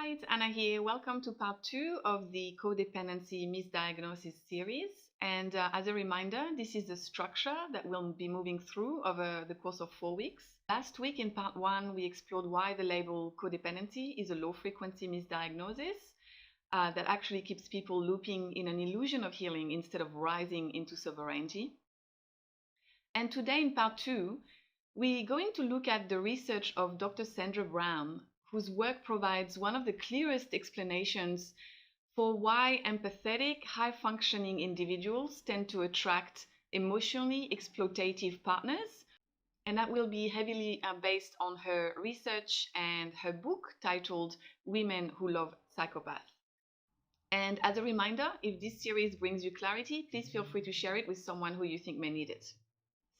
Hi, it's Anna here. Welcome to part 2 of the Codependency Misdiagnosis series. And as a reminder, this is the structure that we'll be moving through over the course of 4 weeks. Last week in part 1, we explored why the label codependency is a low-frequency misdiagnosis that actually keeps people looping in an illusion of healing instead of rising into sovereignty. And today in part 2, we're going to look at the research of Dr. Sandra Brown, whose work provides one of the clearest explanations for why empathetic, high-functioning individuals tend to attract emotionally exploitative partners. And that will be heavily based on her research and her book titled Women Who Love Psychopaths. And as a reminder, if this series brings you clarity, please feel free to share it with someone who you think may need it.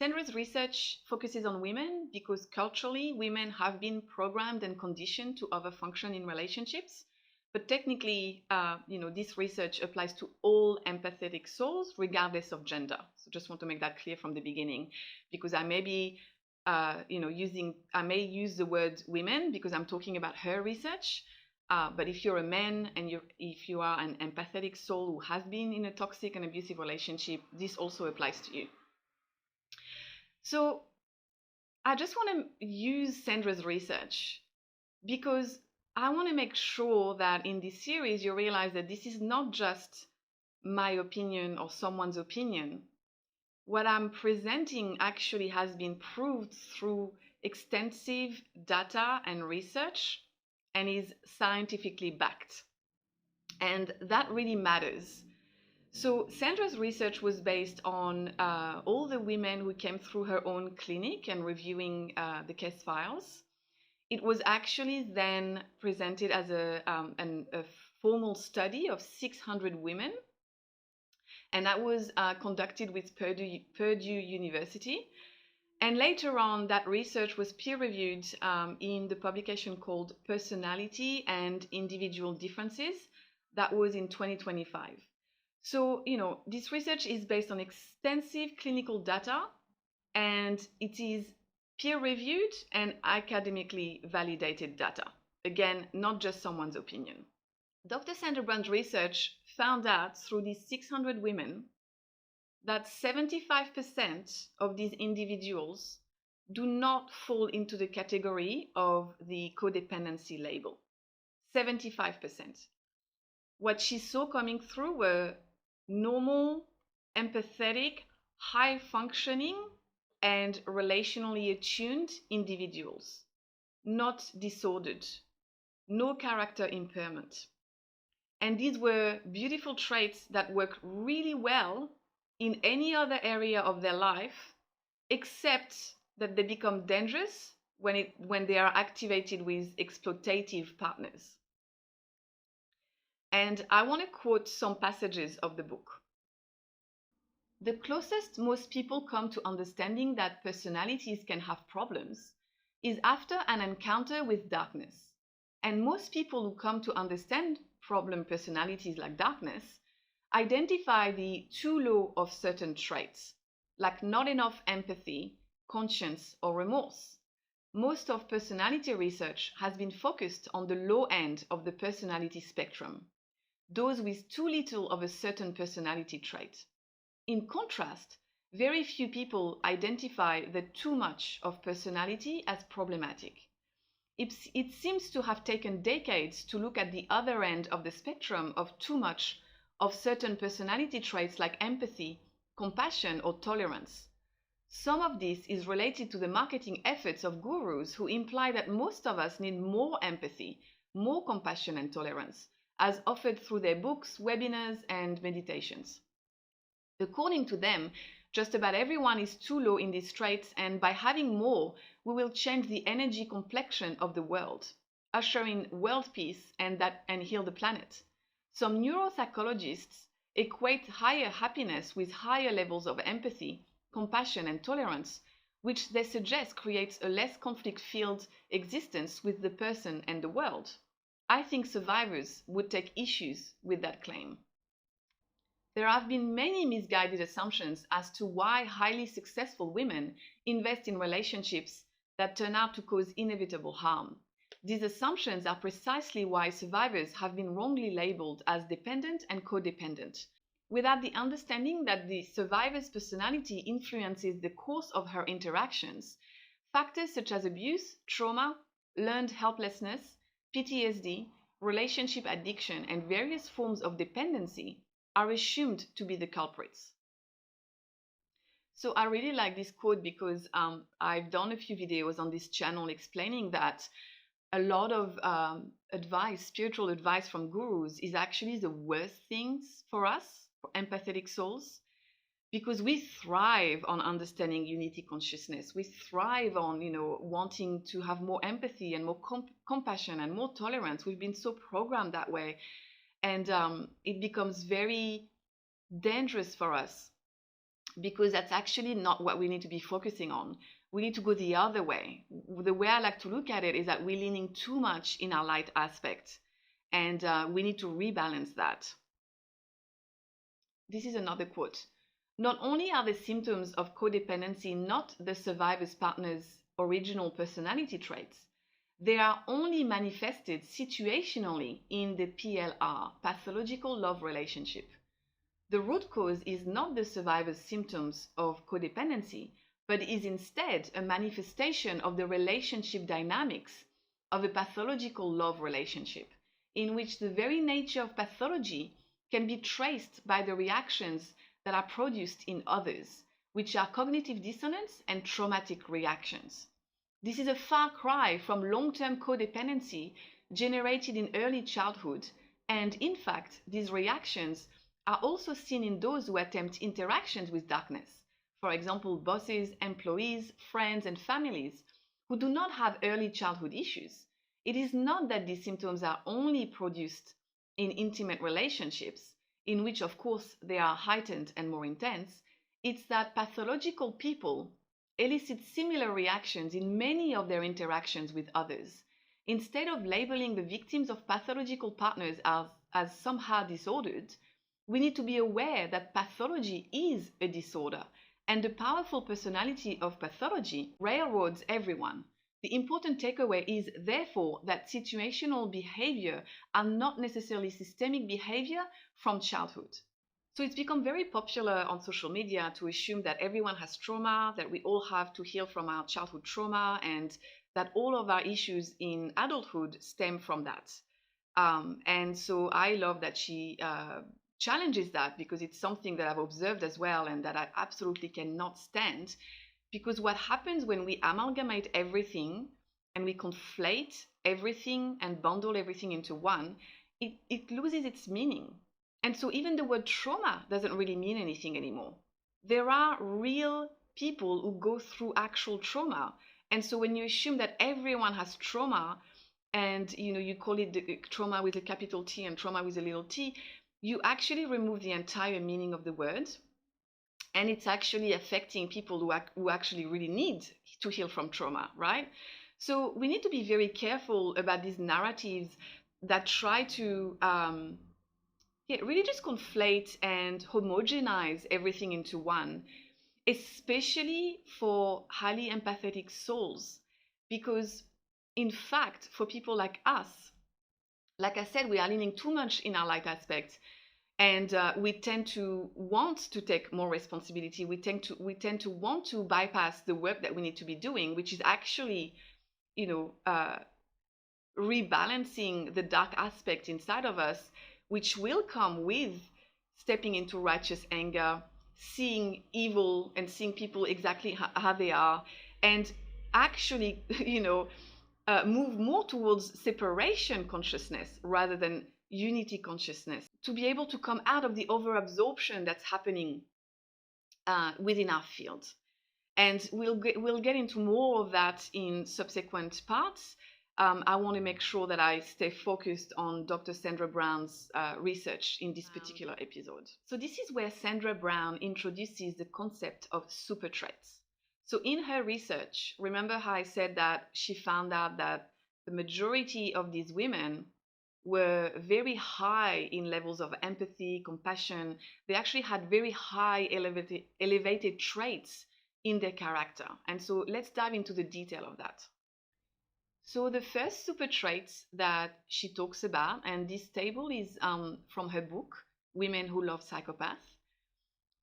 Sandra's research focuses on women because culturally women have been programmed and conditioned to overfunction in relationships. But technically, this research applies to all empathetic souls regardless of gender. So just want to make that clear from the beginning, because I may be, I may use the word women because I'm talking about her research. But if you're a man and if you are an empathetic soul who has been in a toxic and abusive relationship, this also applies to you. So I just want to use Sandra's research because I want to make sure that in this series you realize that this is not just my opinion or someone's opinion. What I'm presenting actually has been proved through extensive data and research and is scientifically backed. And that really matters. So Sandra's research was based on all the women who came through her own clinic and reviewing the case files. It was actually then presented as a formal study of 600 women, and that was conducted with Purdue University. And later on, that research was peer-reviewed in the publication called Personality and Individual Differences. That was in 2025. So, this research is based on extensive clinical data, and it is peer-reviewed and academically validated data. Again, not just someone's opinion. Dr. Sandra Brown's research found out through these 600 women that 75% of these individuals do not fall into the category of the codependency label. 75%. What she saw coming through were normal, empathetic, high-functioning, and relationally attuned individuals, not disordered, no character impairment. And these were beautiful traits that work really well in any other area of their life, except that they become dangerous when they are activated with exploitative partners. And I want to quote some passages of the book. The closest most people come to understanding that personalities can have problems is after an encounter with darkness. And most people who come to understand problem personalities like darkness identify the too low of certain traits, like not enough empathy, conscience, or remorse. Most of personality research has been focused on the low end of the personality spectrum, those with too little of a certain personality trait. In contrast, very few people identify the too much of personality as problematic. It seems to have taken decades to look at the other end of the spectrum of too much of certain personality traits like empathy, compassion, or tolerance. Some of this is related to the marketing efforts of gurus who imply that most of us need more empathy, more compassion and tolerance, as offered through their books, webinars, and meditations. According to them, just about everyone is too low in these traits, and by having more, we will change the energy complexion of the world, usher in world peace and heal the planet. Some neuropsychologists equate higher happiness with higher levels of empathy, compassion, and tolerance, which they suggest creates a less conflict-filled existence with the person and the world. I think survivors would take issues with that claim. There have been many misguided assumptions as to why highly successful women invest in relationships that turn out to cause inevitable harm. These assumptions are precisely why survivors have been wrongly labeled as dependent and codependent, without the understanding that the survivor's personality influences the course of her interactions. Factors such as abuse, trauma, learned helplessness, PTSD, relationship addiction, and various forms of dependency are assumed to be the culprits. So I really like this quote because I've done a few videos on this channel explaining that a lot of advice, spiritual advice from gurus is actually the worst things for us, for empathetic souls, because we thrive on understanding unity consciousness. We thrive on, wanting to have more empathy and more compassion and more tolerance. We've been so programmed that way. And it becomes very dangerous for us because that's actually not what we need to be focusing on. We need to go the other way. The way I like to look at it is that we're leaning too much in our light aspect, and we need to rebalance that. This is another quote. Not only are the symptoms of codependency not the survivor's partner's original personality traits, they are only manifested situationally in the PLR, pathological love relationship. The root cause is not the survivor's symptoms of codependency, but is instead a manifestation of the relationship dynamics of a pathological love relationship, in which the very nature of pathology can be traced by the reactions that are produced in others, which are cognitive dissonance and traumatic reactions. This is a far cry from long-term codependency generated in early childhood, and in fact, these reactions are also seen in those who attempt interactions with darkness. For example, bosses, employees, friends, and families who do not have early childhood issues. It is not that these symptoms are only produced in intimate relationships, in which, of course, they are heightened and more intense. It's that pathological people elicit similar reactions in many of their interactions with others. Instead of labeling the victims of pathological partners as somehow disordered, we need to be aware that pathology is a disorder, and the powerful personality of pathology railroads everyone. The important takeaway is, therefore, that situational behavior are not necessarily systemic behavior from childhood. So it's become very popular on social media to assume that everyone has trauma, that we all have to heal from our childhood trauma, and that all of our issues in adulthood stem from that. And so I love that she challenges that, because it's something that I've observed as well and that I absolutely cannot stand. Because what happens when we amalgamate everything and we conflate everything and bundle everything into one, it loses its meaning. And so even the word trauma doesn't really mean anything anymore. There are real people who go through actual trauma. And so when you assume that everyone has trauma, and you call it the trauma with a capital T and trauma with a little t, you actually remove the entire meaning of the word. And it's actually affecting people who actually really need to heal from trauma, right? So we need to be very careful about these narratives that try to really just conflate and homogenize everything into one, especially for highly empathetic souls. Because in fact, for people like us, like I said, we are leaning too much in our light aspect. And we tend to want to take more responsibility. We tend to want to bypass the work that we need to be doing, which is actually, rebalancing the dark aspect inside of us, which will come with stepping into righteous anger, seeing evil and seeing people exactly how they are, and actually, move more towards separation consciousness rather than unity consciousness, to be able to come out of the overabsorption that's happening within our field. And we'll get into more of that in subsequent parts. I want to make sure that I stay focused on Dr. Sandra Brown's research in this particular episode. So this is where Sandra Brown introduces the concept of super traits. So in her research, remember how I said that she found out that the majority of these women were very high in levels of empathy, compassion. They actually had very high elevated traits in their character. And so let's dive into the detail of that. So the first super traits that she talks about, and this table is from her book, Women Who Love Psychopaths.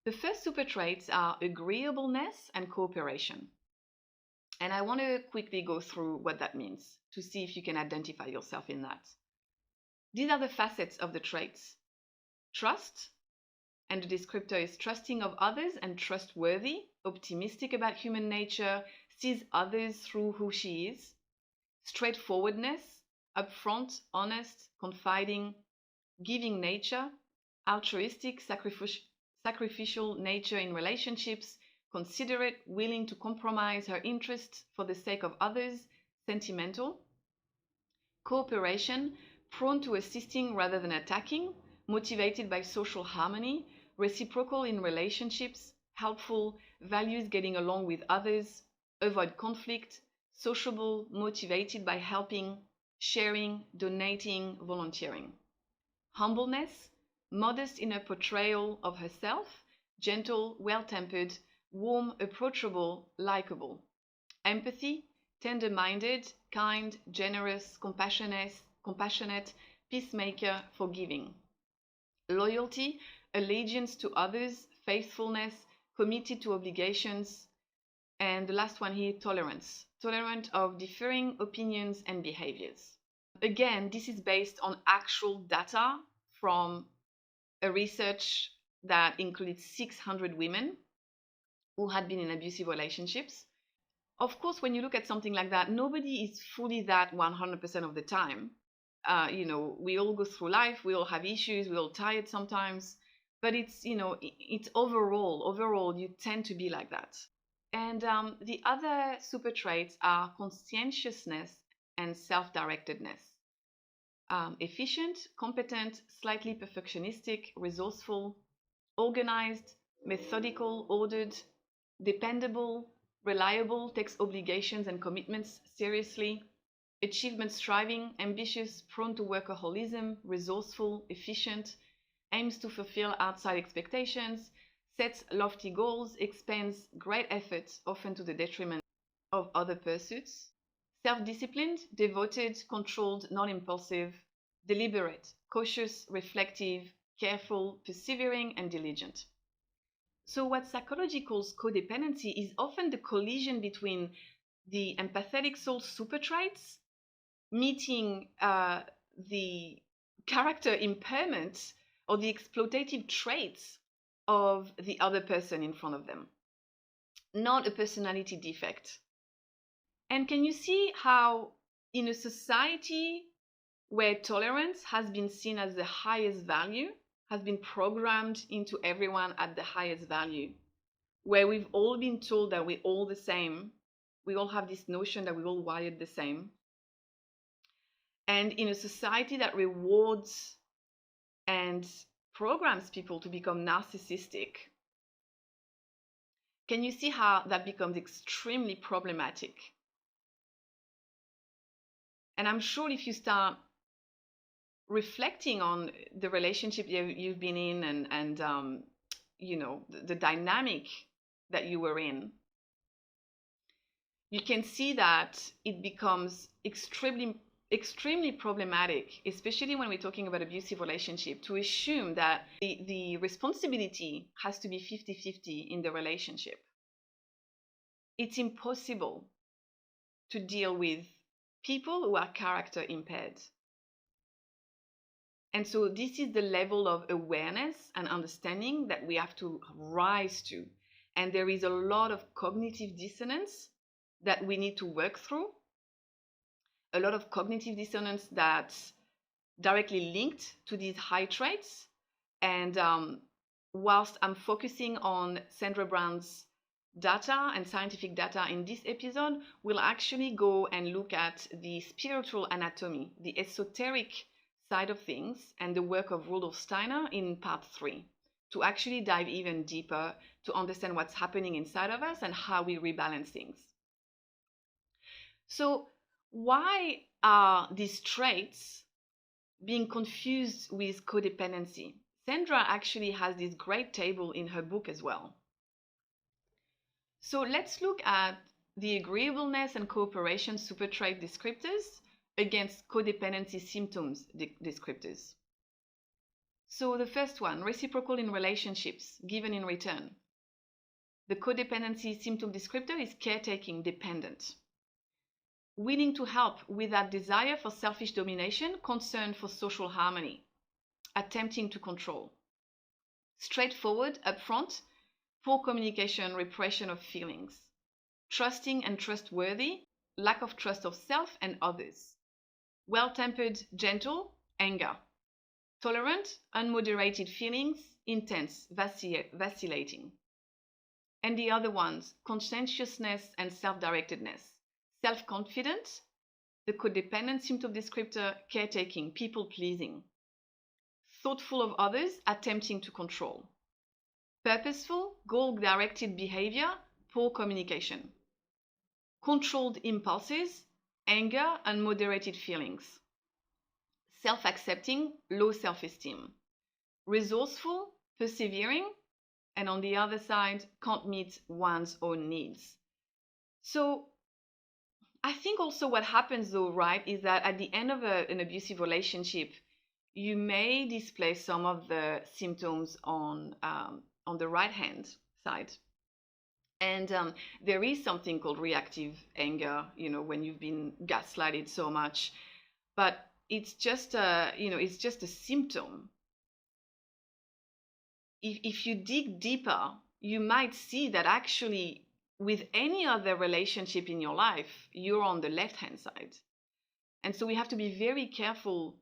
The first super traits are agreeableness and cooperation. And I want to quickly go through what that means to see if you can identify yourself in that. These are the facets of the traits. Trust, and the descriptor is trusting of others and trustworthy, optimistic about human nature, sees others through who she is. Straightforwardness, upfront, honest, confiding, giving nature, altruistic, sacrificial nature in relationships, considerate, willing to compromise her interests for the sake of others, sentimental. Cooperation, prone to assisting rather than attacking, motivated by social harmony, reciprocal in relationships, helpful, values getting along with others, avoid conflict, sociable, motivated by helping, sharing, donating, volunteering. Humbleness, modest in her portrayal of herself, gentle, well-tempered, warm, approachable, likable. Empathy, tender-minded, kind, generous, compassionate, peacemaker, forgiving. Loyalty, allegiance to others, faithfulness, committed to obligations. And the last one here, tolerance, tolerant of differing opinions and behaviors. Again, this is based on actual data from a research that included 600 women who had been in abusive relationships. Of course, when you look at something like that, nobody is fully that 100% of the time. We all go through life, we all have issues, we're all tired sometimes, but it's overall, you tend to be like that. And the other super traits are conscientiousness and self-directedness. Efficient, competent, slightly perfectionistic, resourceful, organized, methodical, ordered, dependable, reliable, takes obligations and commitments seriously, achievement striving, ambitious, prone to workaholism, resourceful, efficient, aims to fulfill outside expectations, sets lofty goals, expends great effort, often to the detriment of other pursuits, self-disciplined, devoted, controlled, non-impulsive, deliberate, cautious, reflective, careful, persevering, and diligent. So what psychology calls codependency is often the collision between the empathetic soul super traits meeting the character impairment or the exploitative traits of the other person in front of them, not a personality defect. And can you see how in a society where tolerance has been seen as the highest value, has been programmed into everyone at the highest value, where we've all been told that we're all the same, we all have this notion that we're all wired the same, and in a society that rewards and programs people to become narcissistic, can you see how that becomes extremely problematic? And I'm sure if you start reflecting on the relationship you've been in and the dynamic that you were in, you can see that it becomes extremely problematic, especially when we're talking about abusive relationship, to assume that the responsibility has to be 50-50 in the relationship. It's impossible to deal with people who are character impaired. And so this is the level of awareness and understanding that we have to rise to. And there is a lot of cognitive dissonance that we need to work through. A lot of cognitive dissonance that's directly linked to these high traits. And whilst I'm focusing on Sandra Brown's data and scientific data in this episode, we'll actually go and look at the spiritual anatomy, the esoteric side of things, and the work of Rudolf Steiner in part 3, to actually dive even deeper to understand what's happening inside of us and how we rebalance things. So why are these traits being confused with codependency? Sandra actually has this great table in her book as well. So let's look at the agreeableness and cooperation super trait descriptors against codependency symptoms descriptors. So the first one, reciprocal in relationships, given in return. The codependency symptom descriptor is caretaking dependent. Willing to help with that desire for selfish domination, concern for social harmony, attempting to control. Straightforward, upfront, poor communication, repression of feelings. Trusting and trustworthy, lack of trust of self and others. Well-tempered, gentle, anger. Tolerant, unmoderated feelings, intense, vacillating. And the other ones, conscientiousness and self-directedness. Self-confident, the codependent symptom descriptor, caretaking, people-pleasing. Thoughtful of others, attempting to control. Purposeful, goal-directed behavior, poor communication. Controlled impulses, anger, unmoderated feelings. Self-accepting, low self-esteem. Resourceful, persevering, and on the other side, can't meet one's own needs. So I think also what happens though, right, is that at the end of an abusive relationship, you may display some of the symptoms on the right-hand side. And there is something called reactive anger, when you've been gaslighted so much, but it's just it's just a symptom. If you dig deeper, you might see that actually with any other relationship in your life, you're on the left-hand side. And so we have to be very careful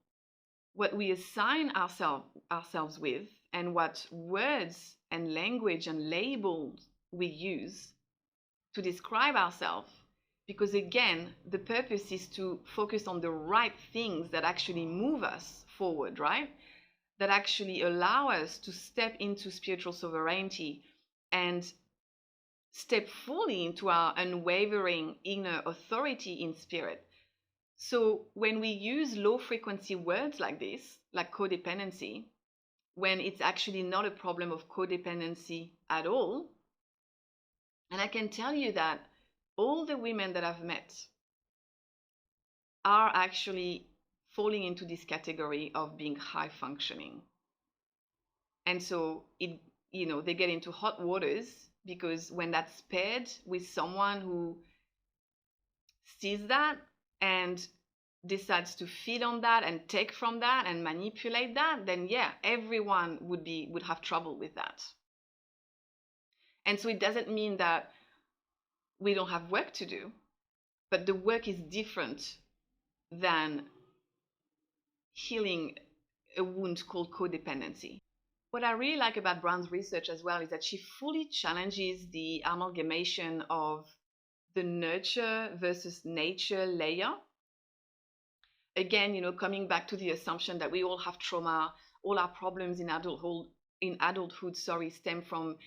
what we assign ourselves with and what words and language and labels we use to describe ourselves, because again, the purpose is to focus on the right things that actually move us forward, right? That actually allow us to step into spiritual sovereignty and step fully into our unwavering inner authority in spirit. So when we use low frequency words like this, like codependency, when it's actually not a problem of codependency at all, and I can tell you that all the women that I've met are actually falling into this category of being high functioning. And so they get into hot waters, because when that's paired with someone who sees that and decides to feed on that and take from that and manipulate that, then yeah, everyone would have trouble with that. And so it doesn't mean that we don't have work to do, but the work is different than healing a wound called codependency. What I really like about Brown's research as well is that she fully challenges the amalgamation of the nurture versus nature layer. Again, coming back to the assumption that we all have trauma, all our problems in adulthood, stem from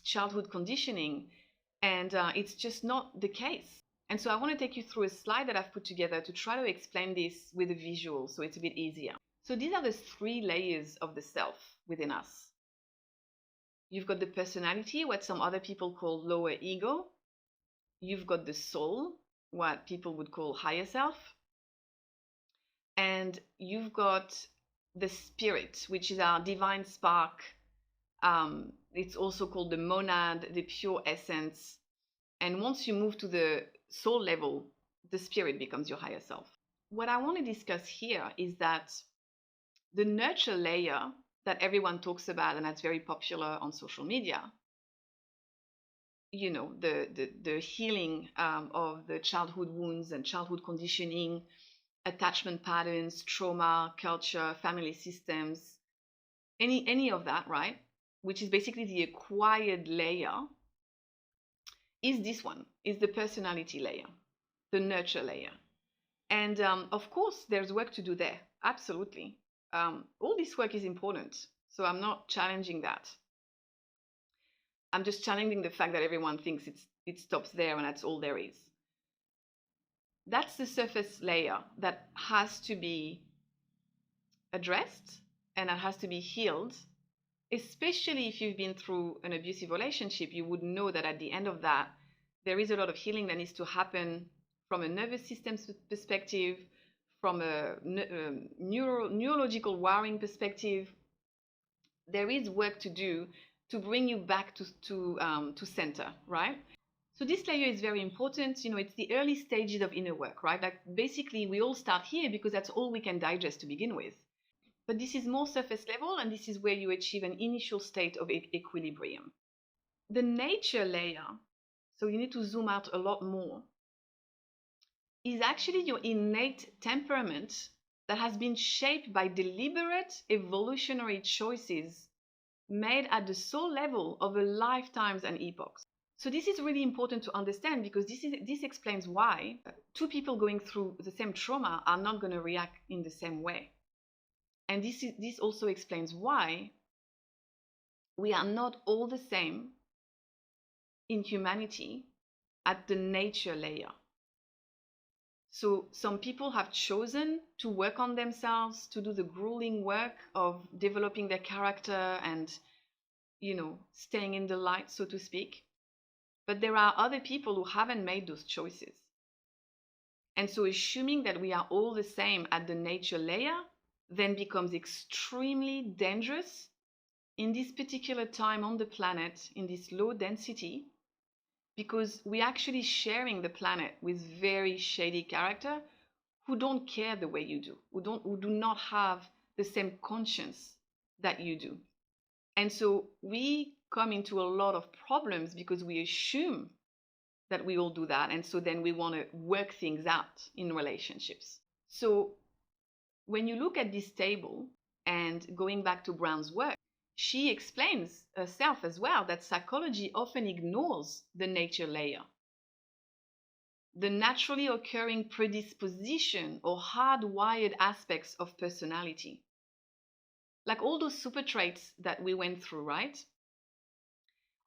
childhood conditioning, and it's just not the case. And so I want to take you through a slide that I've put together to try to explain this with a visual so it's a bit easier. So these are the 3 layers of the self within us. You've got the personality, what some other people call lower ego. You've got the soul, what people would call higher self. And you've got the spirit, which is our divine spark. It's also called the monad, the pure essence. And once you move to the soul level, the spirit becomes your higher self. What I want to discuss here is that the nurture layer that everyone talks about and that's very popular on social media, the healing of the childhood wounds and childhood conditioning, attachment patterns, trauma, culture, family systems, any of that, right? Which is basically the acquired layer, is this one, is the personality layer, the nurture layer. And of course, there's work to do there, absolutely. All this work is important, so I'm not challenging that. I'm just challenging the fact that everyone thinks it stops there and that's all there is. That's the surface layer that has to be addressed and that has to be healed, especially if you've been through an abusive relationship. You would know that at the end of that, there is a lot of healing that needs to happen from a nervous system perspective, from a neurological wiring perspective. There is work to do to bring you back to center, right? So this layer is very important. It's the early stages of inner work, right? Like basically we all start here because that's all we can digest to begin with. But this is more surface level, and this is where you achieve an initial state of equilibrium. The nature layer, so you need to zoom out a lot more, is actually your innate temperament that has been shaped by deliberate evolutionary choices made at the soul level over lifetimes and epochs. So this is really important to understand, because this explains why two people going through the same trauma are not going to react in the same way. And this also explains why we are not all the same in humanity at the nature layer. So some people have chosen to work on themselves, to do the grueling work of developing their character and, staying in the light, so to speak. But there are other people who haven't made those choices. And so assuming that we are all the same at the nature layer then becomes extremely dangerous in this particular time on the planet, in this low density, because we're actually sharing the planet with very shady character who don't care the way you do, who do not have the same conscience that you do. And so we come into a lot of problems because we assume that we all do that. And so then we want to work things out in relationships. So when you look at this table, and going back to Brown's work, she explains herself as well that psychology often ignores the nature layer, the naturally occurring predisposition or hardwired aspects of personality. Like all those super traits that we went through, right?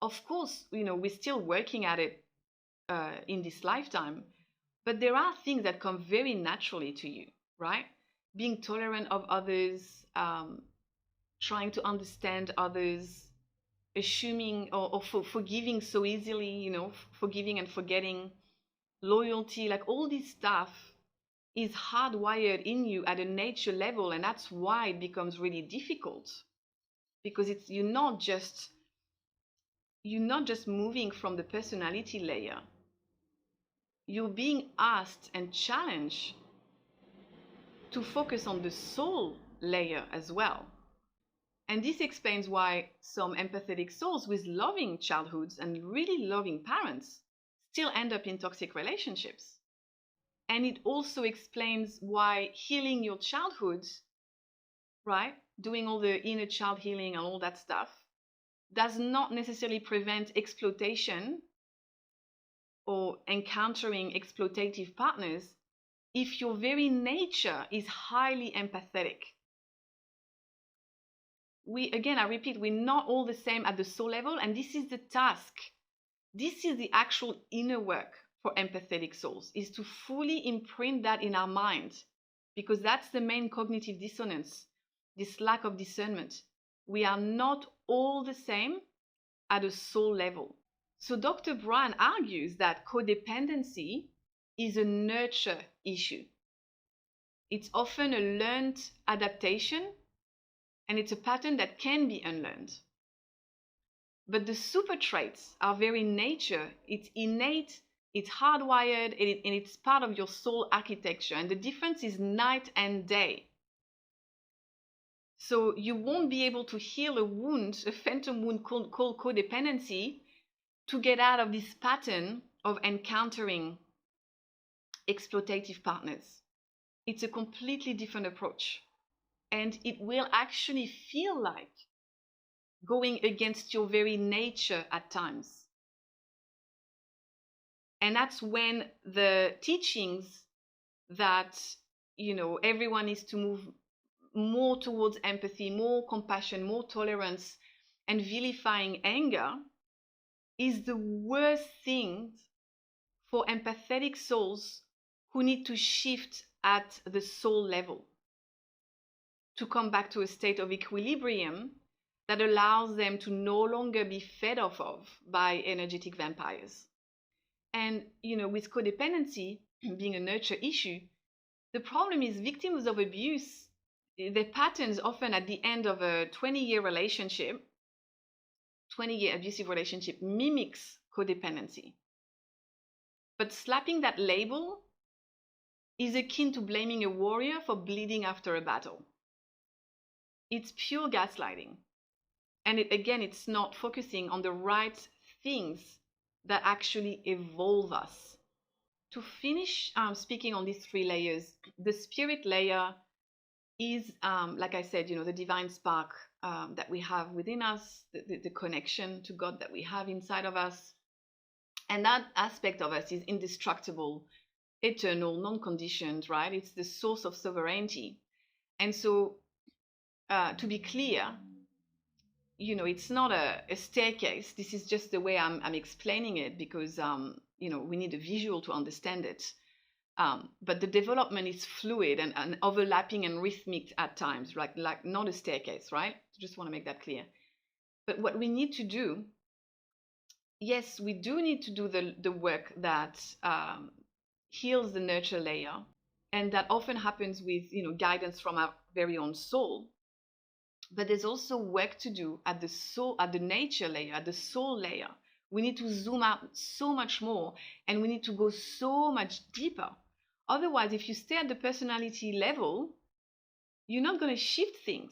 Of course, we're still working at it in this lifetime, but there are things that come very naturally to you, right? Being tolerant of others, trying to understand others, assuming or forgiving so easily, forgiving and forgetting, loyalty, like all this stuff is hardwired in you at a nature level, and that's why it becomes really difficult, because you're not just moving from the personality layer. You're being asked and challenged to focus on the soul layer as well. And this explains why some empathetic souls with loving childhoods and really loving parents still end up in toxic relationships. And it also explains why healing your childhood, right, doing all the inner child healing and all that stuff, does not necessarily prevent exploitation or encountering exploitative partners if your very nature is highly empathetic. I repeat, we're not all the same at the soul level, and this is the task. This is the actual inner work for empathetic souls, is to fully imprint that in our mind, because that's the main cognitive dissonance, this lack of discernment. We are not all the same at a soul level. So Dr. Brown argues that codependency is a nurture issue. It's often a learned adaptation, and it's a pattern that can be unlearned. But the super traits are very nature. It's innate, it's hardwired, and it's part of your soul architecture. And the difference is night and day. So you won't be able to heal a wound, a phantom wound called codependency, to get out of this pattern of encountering exploitative partners. It's a completely different approach. And it will actually feel like going against your very nature at times. And that's when the teachings that, everyone needs to move more towards empathy, more compassion, more tolerance, and vilifying anger is the worst thing for empathetic souls who need to shift at the soul level to come back to a state of equilibrium that allows them to no longer be fed off of by energetic vampires. And, with codependency being a nurture issue, the problem is victims of abuse, their patterns often at the end of a 20-year relationship, 20-year abusive relationship mimics codependency. But slapping that label is akin to blaming a warrior for bleeding after a battle. It's pure gaslighting. And it's not focusing on the right things that actually evolve us. To finish speaking on these 3 layers, the spirit layer is, like I said, the divine spark that we have within us, the connection to God that we have inside of us. And that aspect of us is indestructible, eternal, non-conditioned, right? It's the source of sovereignty. And so, to be clear, it's not a staircase. This is just the way I'm explaining it because, we need a visual to understand it. But the development is fluid and overlapping and rhythmic at times, like not a staircase, right? Just want to make that clear. But what we need to do, yes, we do need to do the work that heals the nurture layer. And that often happens with, guidance from our very own soul. But there's also work to do at the soul, at the nature layer, at the soul layer. We need to zoom out so much more, and we need to go so much deeper. Otherwise, if you stay at the personality level, you're not going to shift things.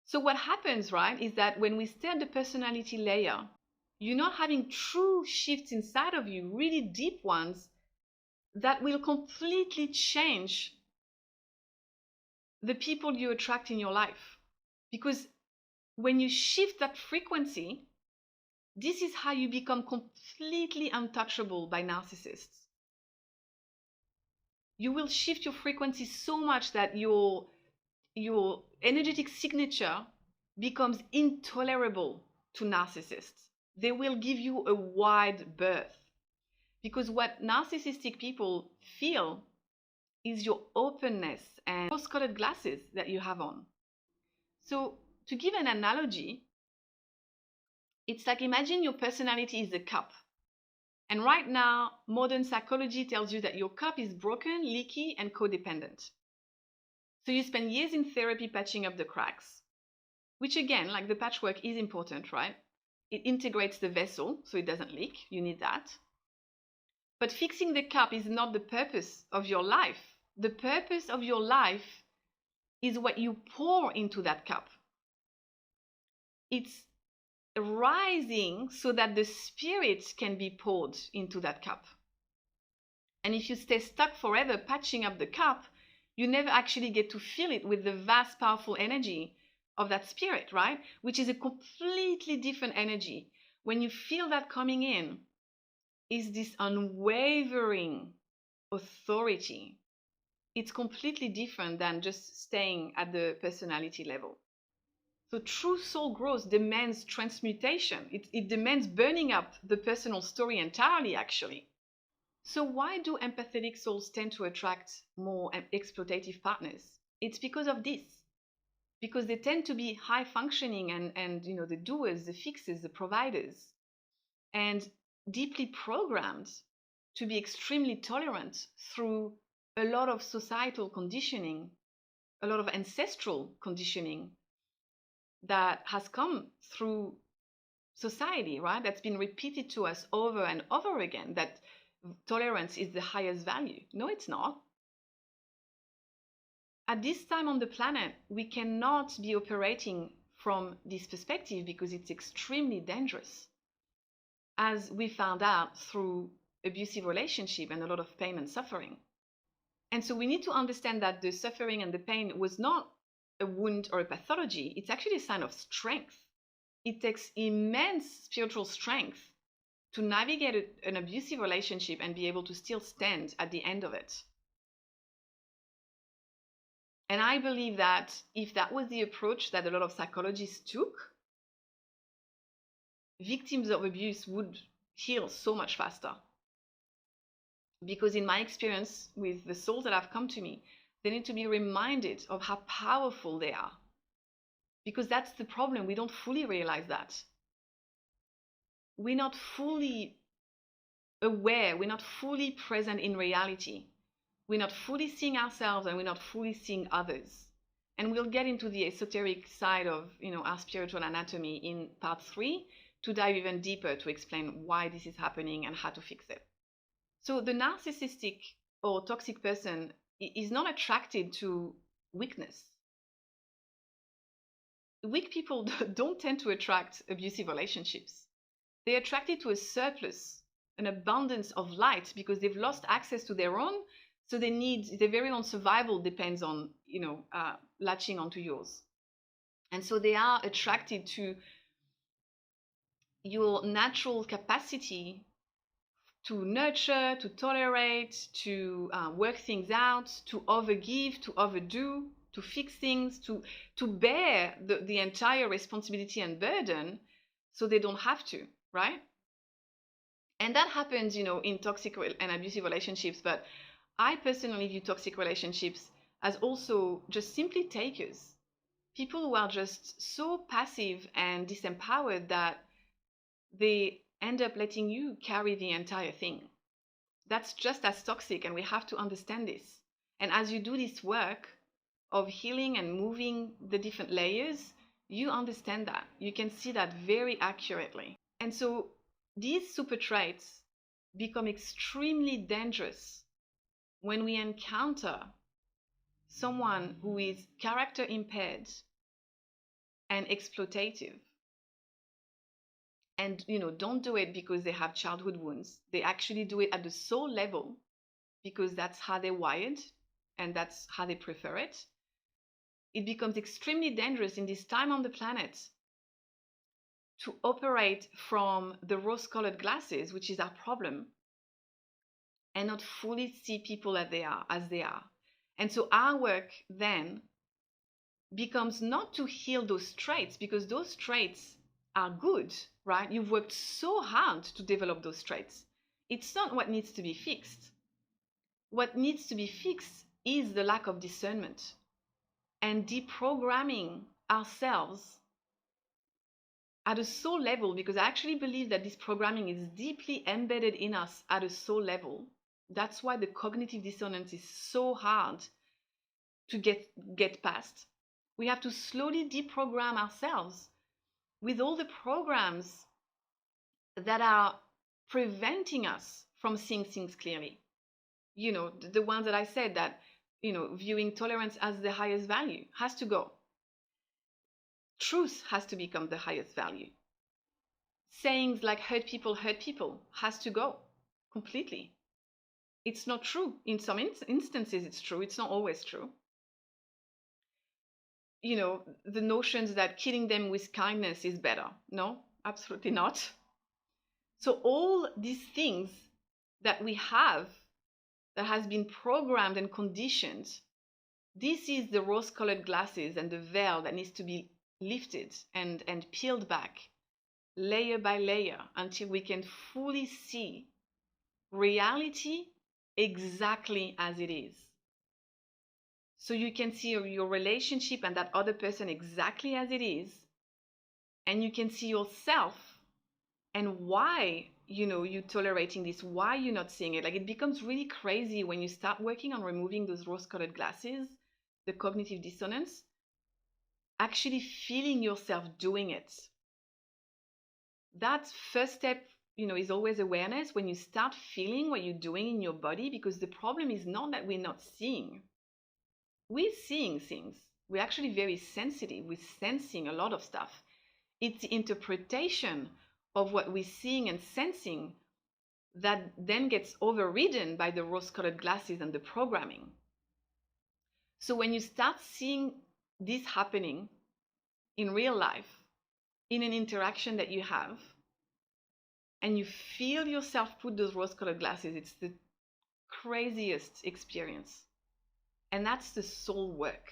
So what happens, right, is that when we stay at the personality layer, you're not having true shifts inside of you, really deep ones, that will completely change the people you attract in your life. Because when you shift that frequency, this is how you become completely untouchable by narcissists. You will shift your frequency so much that your energetic signature becomes intolerable to narcissists. They will give you a wide berth. Because what narcissistic people feel is your openness and rose-colored glasses that you have on. So to give an analogy, it's like imagine your personality is a cup. And right now, modern psychology tells you that your cup is broken, leaky, and codependent. So you spend years in therapy patching up the cracks, which again, like the patchwork is important, right? It integrates the vessel so it doesn't leak. You need that. But fixing the cup is not the purpose of your life. The purpose of your life is what you pour into that cup. It's rising so that the spirit can be poured into that cup. And if you stay stuck forever patching up the cup, you never actually get to fill it with the vast, powerful energy of that spirit, right? Which is a completely different energy. When you feel that coming in, is this unwavering authority. It's completely different than just staying at the personality level. So true soul growth demands transmutation. It demands burning up the personal story entirely, actually. So why do empathetic souls tend to attract more exploitative partners? It's because of this. Because they tend to be high functioning and the doers, the fixers, the providers, and deeply programmed to be extremely tolerant through a lot of societal conditioning, a lot of ancestral conditioning that has come through society, right? That's been repeated to us over and over again, that tolerance is the highest value. No, it's not. At this time on the planet, we cannot be operating from this perspective because it's extremely dangerous, as we found out through abusive relationship and a lot of pain and suffering. And so we need to understand that the suffering and the pain was not a wound or a pathology. It's actually a sign of strength. It takes immense spiritual strength to navigate an abusive relationship and be able to still stand at the end of it. And I believe that if that was the approach that a lot of psychologists took, victims of abuse would heal so much faster. Because in my experience with the souls that have come to me, they need to be reminded of how powerful they are. Because that's the problem. We don't fully realize that. We're not fully aware, we're not fully present in reality. We're not fully seeing ourselves and we're not fully seeing others. And we'll get into the esoteric side of, our spiritual anatomy in part 3 to dive even deeper to explain why this is happening and how to fix it. So the narcissistic or toxic person is not attracted to weakness. Weak people don't tend to attract abusive relationships. They're attracted to a surplus, an abundance of light, because they've lost access to their own. So their very own survival depends on, latching onto yours. And so they are attracted to your natural capacity to nurture, to tolerate, to work things out, to overgive, to overdo, to fix things, to bear the entire responsibility and burden so they don't have to, right? And that happens, in toxic and abusive relationships. But I personally view toxic relationships as also just simply takers. People who are just so passive and disempowered that they end up letting you carry the entire thing. That's just as toxic, and we have to understand this. And as you do this work of healing and moving the different layers, you understand that. You can see that very accurately. And so these super traits become extremely dangerous when we encounter someone who is character impaired and exploitative. And don't do it because they have childhood wounds. They actually do it at the soul level because that's how they're wired and that's how they prefer it. It becomes extremely dangerous in this time on the planet to operate from the rose-colored glasses, which is our problem, and not fully see people as they are. And so our work then becomes not to heal those traits, because those traits are good, right? You've worked so hard to develop those traits. It's not what needs to be fixed. What needs to be fixed is the lack of discernment and deprogramming ourselves at a soul level, because I actually believe that this programming is deeply embedded in us at a soul level. That's why the cognitive dissonance is so hard to get past. We have to slowly deprogram ourselves with all the programs that are preventing us from seeing things clearly. The ones that I said, that, viewing tolerance as the highest value has to go. Truth has to become the highest value. Sayings like hurt people has to go completely. It's not true. In some instances it's true. It's not always true. The notions that killing them with kindness is better. No, absolutely not. So all these things that we have that has been programmed and conditioned, this is the rose-colored glasses and the veil that needs to be lifted and peeled back layer by layer until we can fully see reality exactly as it is. So you can see your relationship and that other person exactly as it is, and you can see yourself and why you're tolerating this, why you're not seeing it. Like, it becomes really crazy when you start working on removing those rose-colored glasses, the cognitive dissonance, actually feeling yourself doing it. That first step, is always awareness. When you start feeling what you're doing in your body, because the problem is not that we're not seeing. We're seeing things. We're actually very sensitive. We're sensing a lot of stuff. It's the interpretation of what we're seeing and sensing that then gets overridden by the rose-colored glasses and the programming. So when you start seeing this happening in real life, in an interaction that you have, and you feel yourself put those rose-colored glasses, it's the craziest experience. And that's the soul work.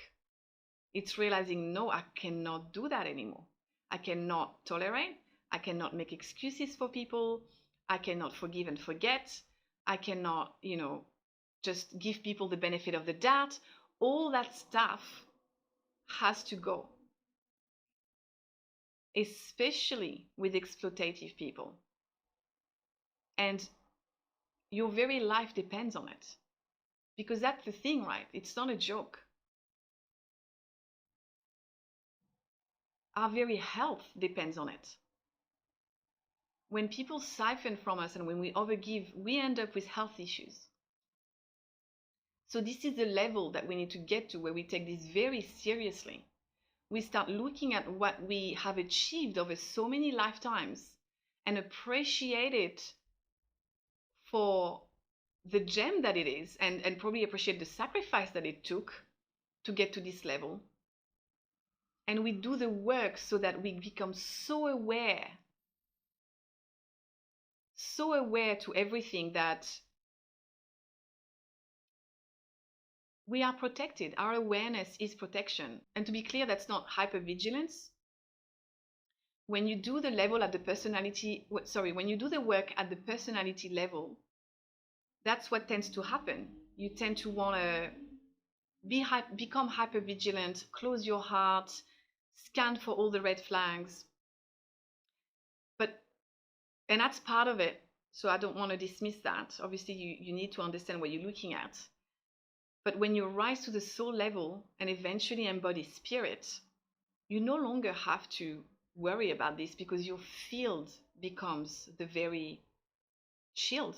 It's realizing, no, I cannot do that anymore. I cannot tolerate. I cannot make excuses for people. I cannot forgive and forget. I cannot, just give people the benefit of the doubt. All that stuff has to go, especially with exploitative people. And your very life depends on it. Because that's the thing, right? It's not a joke. Our very health depends on it. When people siphon from us and when we overgive, we end up with health issues. So this is the level that we need to get to, where we take this very seriously. We start looking at what we have achieved over so many lifetimes and appreciate it for the gem that it is, and probably appreciate the sacrifice that it took to get to this level. And we do the work so that we become so aware to everything that we are protected. Our awareness is protection. And to be clear, that's not hypervigilance. When you do the level at the personality, when you do the work at the personality level, that's what tends to happen. You tend to want to become hypervigilant, close your heart, scan for all the red flags. And that's part of it. So I don't want to dismiss that. Obviously, you need to understand what you're looking at. But when you rise to the soul level and eventually embody spirit, you no longer have to worry about this, because your field becomes the very shield.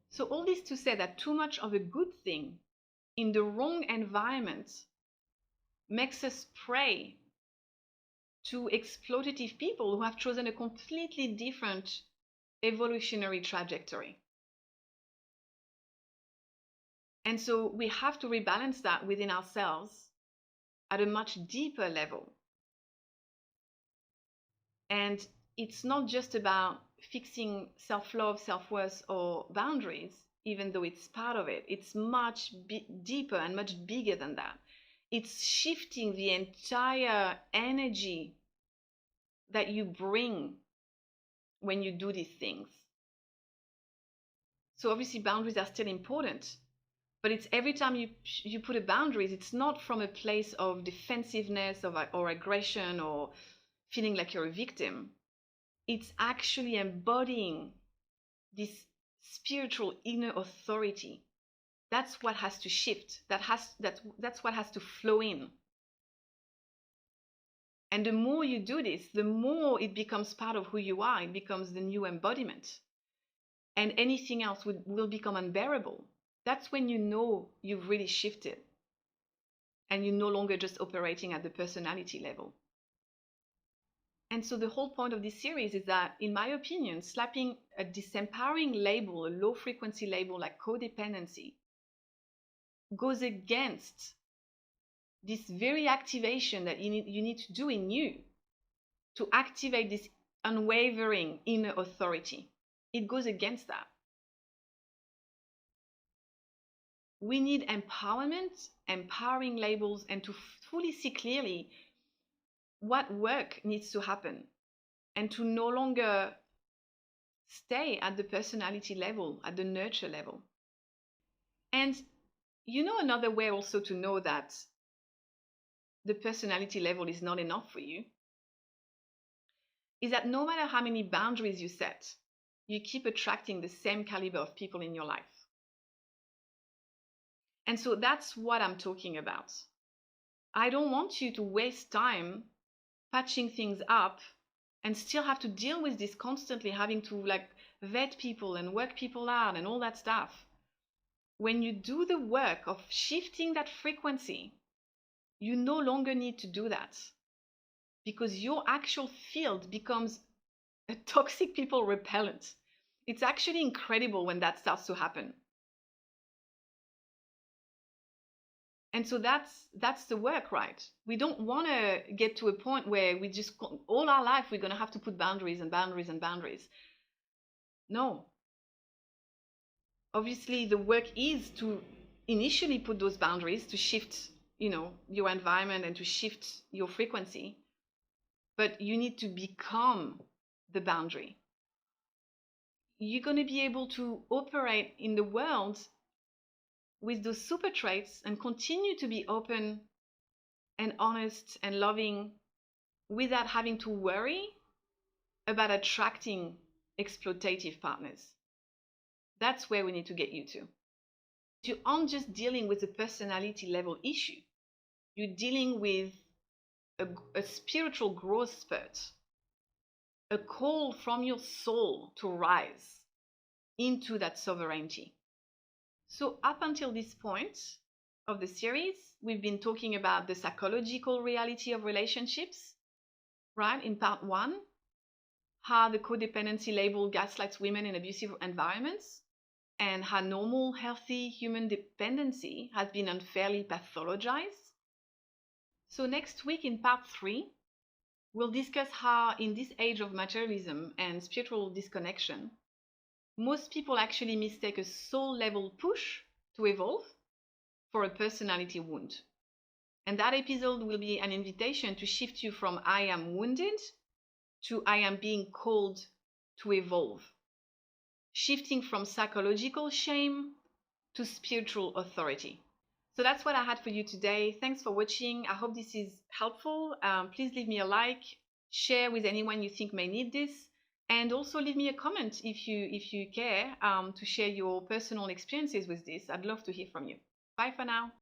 So all this to say that too much of a good thing in the wrong environment makes us prey to exploitative people who have chosen a completely different evolutionary trajectory. And so we have to rebalance that within ourselves at a much deeper level. And it's not just about fixing self-love, self-worth, or boundaries, even though it's part of it. It's much deeper and much bigger than that. It's shifting the entire energy that you bring when you do these things. So obviously boundaries are still important, but it's every time you put a boundaries, it's not from a place of defensiveness or aggression or feeling like you're a victim. It's actually embodying this spiritual inner authority. That's what has to shift. That's what has to flow in. And the more you do this, the more it becomes part of who you are. It becomes the new embodiment. And anything else will become unbearable. That's when you know you've really shifted and you're no longer just operating at the personality level. And so the whole point of this series is that, in my opinion, slapping a disempowering label, a low frequency label like codependency, goes against this very activation that you need to do in you to activate this unwavering inner authority. It goes against that. We need empowerment, empowering labels, and to fully see clearly what work needs to happen, and to no longer stay at the personality level, at the nurture level. And another way also to know that the personality level is not enough for you is that no matter how many boundaries you set, you keep attracting the same caliber of people in your life. And so that's what I'm talking about. I don't want you to waste time patching things up and still have to deal with this constantly, having to vet people and work people out and all that stuff. When you do the work of shifting that frequency, you no longer need to do that, because your actual field becomes a toxic people repellent. It's actually incredible when that starts to happen. And so that's the work, right? We don't want to get to a point where we just, all our life, we're going to have to put boundaries and boundaries and boundaries. No. Obviously, the work is to initially put those boundaries to shift, your environment and to shift your frequency. But you need to become the boundary. You're going to be able to operate in the world with those super traits and continue to be open and honest and loving without having to worry about attracting exploitative partners. That's where we need to get you to. You aren't just dealing with a personality level issue. You're dealing with a spiritual growth spurt, a call from your soul to rise into that sovereignty. So up until this point of the series, we've been talking about the psychological reality of relationships, right? In part 1, how the codependency label gaslights women in abusive environments, and how normal, healthy human dependency has been unfairly pathologized. So next week in part 3, we'll discuss how in this age of materialism and spiritual disconnection, most people actually mistake a soul-level push to evolve for a personality wound. And that episode will be an invitation to shift you from I am wounded to I am being called to evolve. Shifting from psychological shame to spiritual authority. So that's what I had for you today. Thanks for watching. I hope this is helpful. Please leave me a like, share with anyone you think may need this, and also leave me a comment if you care to share your personal experiences with this. I'd love to hear from you. Bye for now.